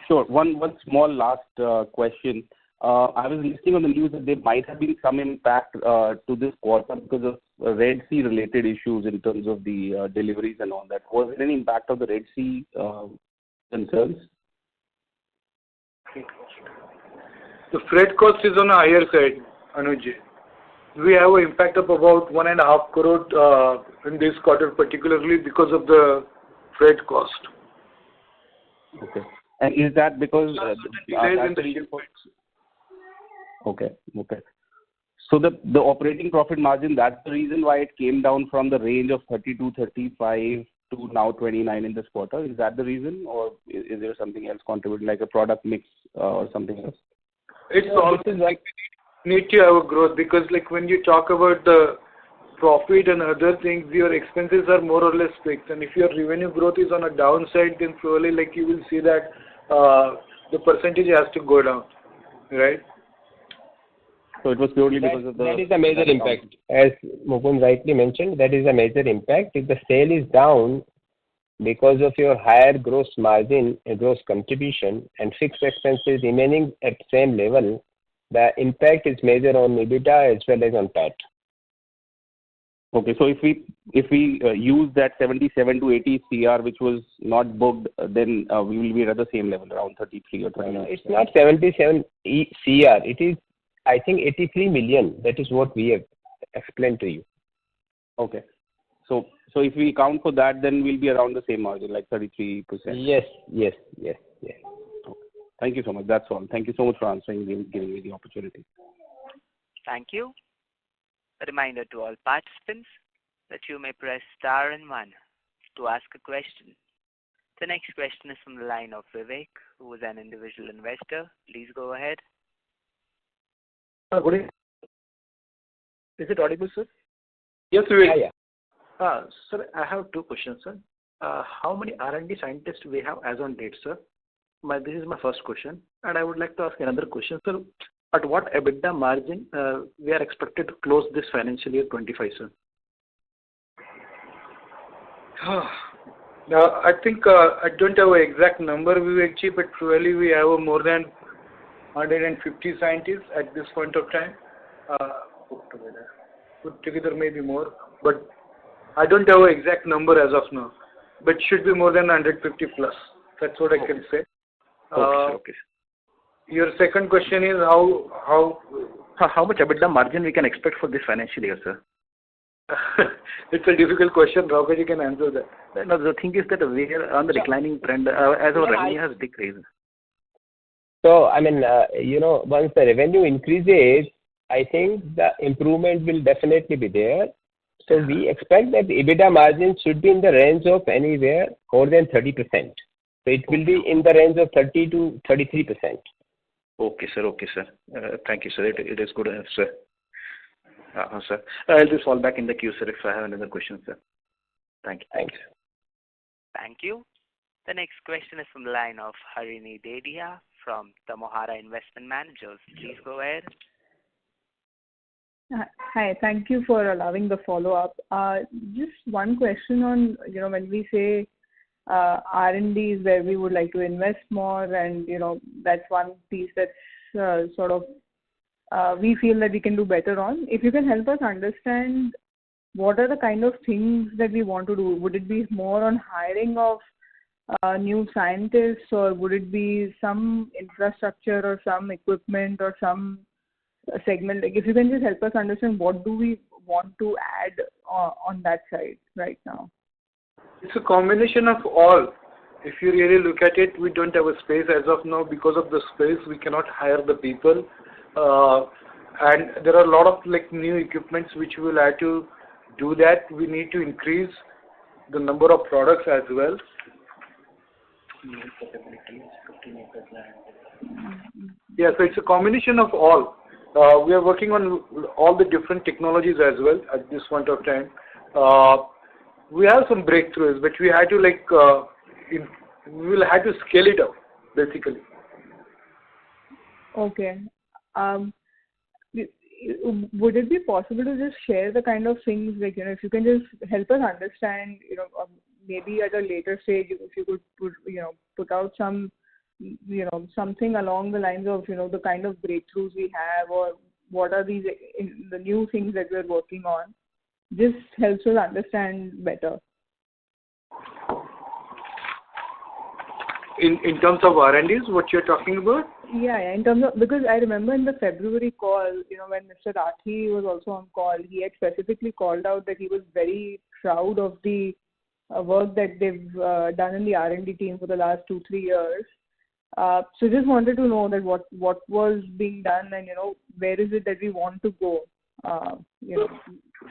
Sure. One small last question. I was listening on the news that there might have been some impact to this quarter because of Red Sea related issues in terms of the deliveries and all that. Was there any impact of the Red Sea concerns? The freight cost is on a higher side, Anuj. We have an impact of about 1.5 crore in this quarter, particularly because of the freight cost. Okay. And is that because Okay. So the operating profit margin, that's the reason why it came down from the range of 32-35 to now 29 in this quarter. Is that the reason, or is there something else contributing, like a product mix or something else? It's also like we need to have a growth because like when you talk about the profit and other things, your expenses are more or less fixed. And if your revenue growth is on a downside, then probably like you will see that the percentage has to go down, right? So it was purely because of that is a major impact. As Mukund rightly mentioned, that is a major impact. If the sale is down because of your higher gross margin, gross contribution, and fixed expenses remaining at same level, the impact is major on EBITDA as well as on PAT. Okay, so if we use that 77 to 80 CR which was not booked, then we will be at the same level, around 33 or 29. It's not 77 CR. It is, I think, 83 million. That is what we have explained to you. Okay. So if we account for that, then we'll be around the same margin, like 33%. Yes. Okay. Thank you so much. That's all. Thank you so much for answering, giving me the opportunity. Thank you. A reminder to all participants that you may press star and 1 to ask a question. The next question is from the line of Vivek, who is an individual investor. Please go ahead. Good evening. Is it audible, sir? Yes, Vivek. Yeah. Sir, I have 2 questions, sir. How many R&D scientists we have as on date, sir? This is my first question. And I would like to ask another question, sir. At what EBITDA margin we are expected to close this financial year 25, sir? Now, I think I don't have an exact number, Vivekji, but probably we have more than 150 scientists at this point of time. Put together maybe more, but I don't have an exact number as of now. But should be more than 150 plus. That's what I can say. Okay. Your second question is how much EBITDA margin we can expect for this financial year, sir? It's a difficult question. Raukaji can answer that. No, the thing is that we are on the declining trend as our revenue has decreased. So, I mean, once the revenue increases, I think the improvement will definitely be there. So we expect that EBITDA margin should be in the range of anywhere more than 30%. So it will be in the range of 30 to 33%. Okay, sir. Thank you, sir. It is good, sir. Sir, I'll just fall back in the queue, sir, if I have another question, sir. Thank you. Thanks. Thank you. The next question is from the line of Harini Dedia from the Mohara Investment Managers. Please go ahead. Hi, thank you for allowing the follow-up. Just one question on, when we say R&D is where we would like to invest more, and, that's one piece that's sort of we feel that we can do better on. If you can help us understand what are the kind of things that we want to do? Would it be more on hiring of new scientists, or would it be some infrastructure or some equipment or some segment? Like, if you can just help us understand what do we want to add on that side right now? It's a combination of all. If you really look at it, we don't have a space as of now. Because of the space, we cannot hire the people. And there are a lot of like new equipments which we will have to do that. We need to increase the number of products as well. Yeah, so it's a combination of all. We are working on all the different technologies as well at this point of time. We have some breakthroughs, but we had to we will have to scale it up, basically. Okay. Would it be possible to just share the kind of things, like, if you can just help us understand, maybe at a later stage, if you could put out some, something along the lines of, the kind of breakthroughs we have, or what are the new things that we're working on, just helps us understand better. In terms of R&Ds, what you're talking about? Yeah, in terms of, because I remember in the February call, when Mr. Rathi was also on call, he had specifically called out that he was very proud of the work that they've done in the R&D team for the last 2-3 years. So just wanted to know that what was being done, and where is it that we want to go.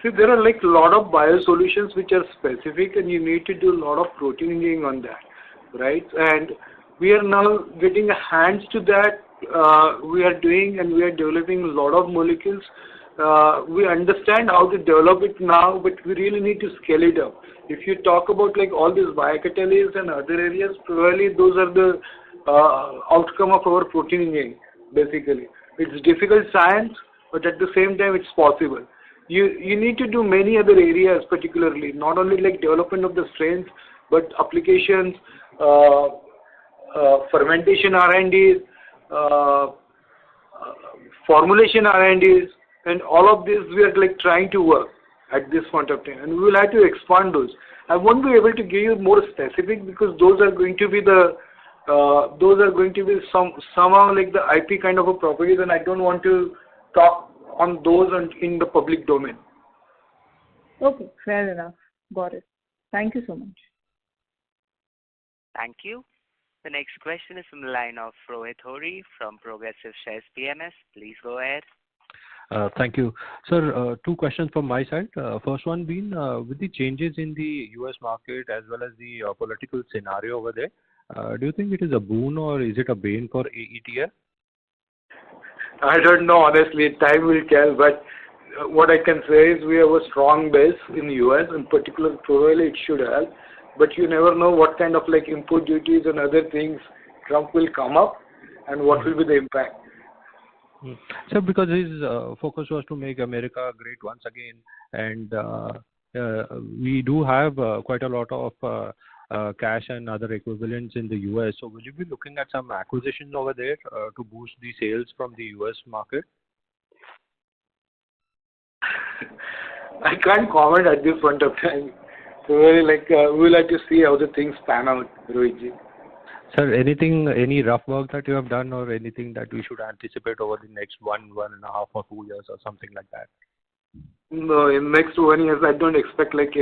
See, there are like a lot of biosolutions which are specific, and you need to do a lot of protein engineering on that, right? And we are now getting hands to that. We are doing and we are developing a lot of molecules. We understand how to develop it now, but we really need to scale it up. If you talk about like all these biocatalysts and other areas, probably those are the outcome of our protein engineering, basically. It's difficult science, but at the same time, it's possible. You need to do many other areas, particularly, not only like development of the strains, but applications, fermentation R&Ds, formulation R&Ds, and all of this we are like trying to work at this point of time, and we will have to expand those. I won't be able to give you more specific, because those are going to be somehow like the IP kind of a properties, and I don't want to talk on those in the public domain. Okay, fair enough. Got it. Thank you so much. Thank you. The next question is from the line of Rohit Hori from Progressive Shares PMS. Please go ahead. Thank you. Sir, two questions from my side. First one being, with the changes in the US market as well as the political scenario over there, do you think it is a boon or is it a bane for AETF? I don't know, honestly. Time will tell, but what I can say is we have a strong base in the US, in particular, probably it should help. But you never know what kind of like import duties and other things Trump will come up, and what will be the impact. So because his focus was to make America great once again, and we do have quite a lot of cash and other equivalents in the US. So will you be looking at some acquisitions over there to boost the sales from the US market? I can't comment at this point of time. So we'll have to see how the things pan out, Rohitji. Sir, any rough work that you have done, or anything that we should anticipate over the next 1.5 or 2 years or something like that? No, in the next 1 year, I don't expect like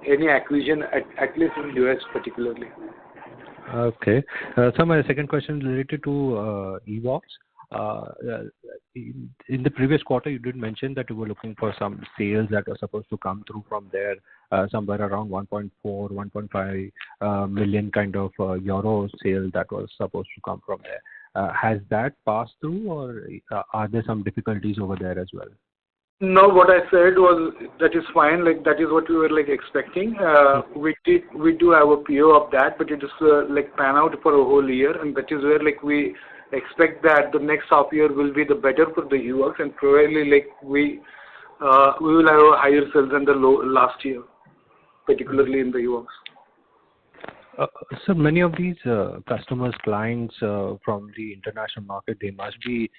any acquisition, at least in the US particularly. Okay. So my second question is related to EVOX. In the previous quarter, you did mention that you were looking for some sales that were supposed to come through from there, somewhere around 1.4, 1.5 million kind of euro sales that was supposed to come from there. Has that passed through, or are there some difficulties over there as well? No, what I said was that is fine. Like that is what we were like expecting. We do have a PO of that, but it is like pan out for a whole year, and that is where like we expect that the next half year will be the better for the UX, and probably like we will have a higher sales than the last year, particularly in the UX. So many of these customers, clients from the international market, they must be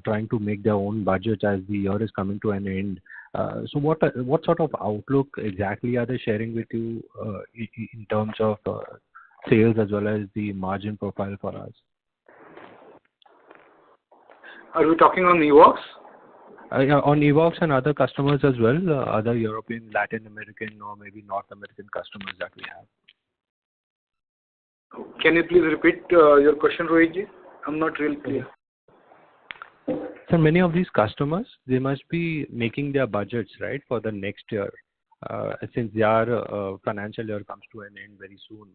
trying to make their own budget as the year is coming to an end. So what sort of outlook exactly are they sharing with you in terms of sales as well as the margin profile for us? Are we talking on EVOX? Yeah, on EVOX and other customers as well, other European, Latin American, or maybe North American customers that we have. Can you please repeat your question, Rohit? I'm not really clear. So many of these customers, they must be making their budgets, right, for the next year, since their financial year comes to an end very soon.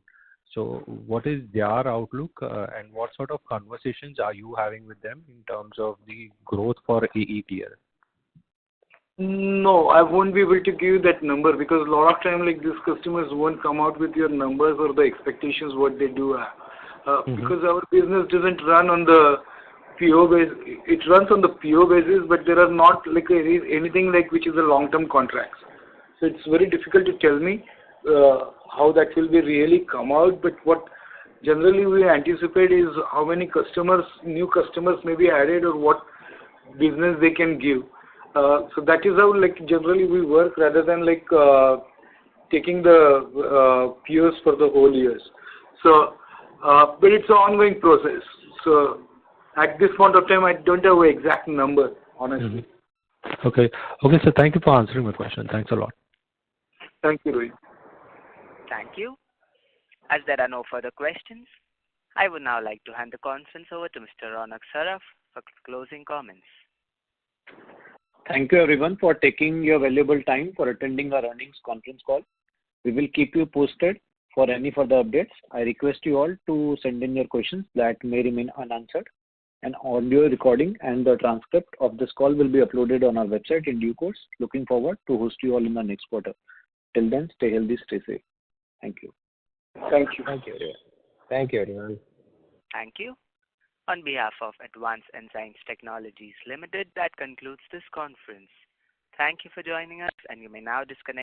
So what is their outlook and what sort of conversations are you having with them in terms of the growth for AETL? No, I won't be able to give you that number because a lot of time like these customers won't come out with your numbers or the expectations what they do have. Because our business doesn't run on the PO base. It runs on the PO basis, but there are not like anything like which is a long-term contracts. So it's very difficult to tell me how that will be really come out. But what generally we anticipate is how many customers, new customers may be added or what business they can give. So that is how like generally we work rather than like taking the POs for the whole years. So, but it's an ongoing process. So at this point of time, I don't have an exact number, honestly. Okay. Okay, so thank you for answering my question. Thanks a lot. Thank you, Rohit. Thank you. As there are no further questions, I would now like to hand the conference over to Mr. Ronak Saraf for closing comments. Thank you everyone for taking your valuable time for attending our earnings conference call. We will keep you posted for any further updates. I request you all to send in your questions that may remain unanswered. An audio recording and the transcript of this call will be uploaded on our website in due course. Looking forward to host you all in the next quarter. Till then, stay healthy, stay safe. Thank you. Thank you. Thank you, everyone. Thank you, everyone. Thank you. On behalf of Advanced Enzymes Technologies Limited, that concludes this conference. Thank you for joining us, and you may now disconnect.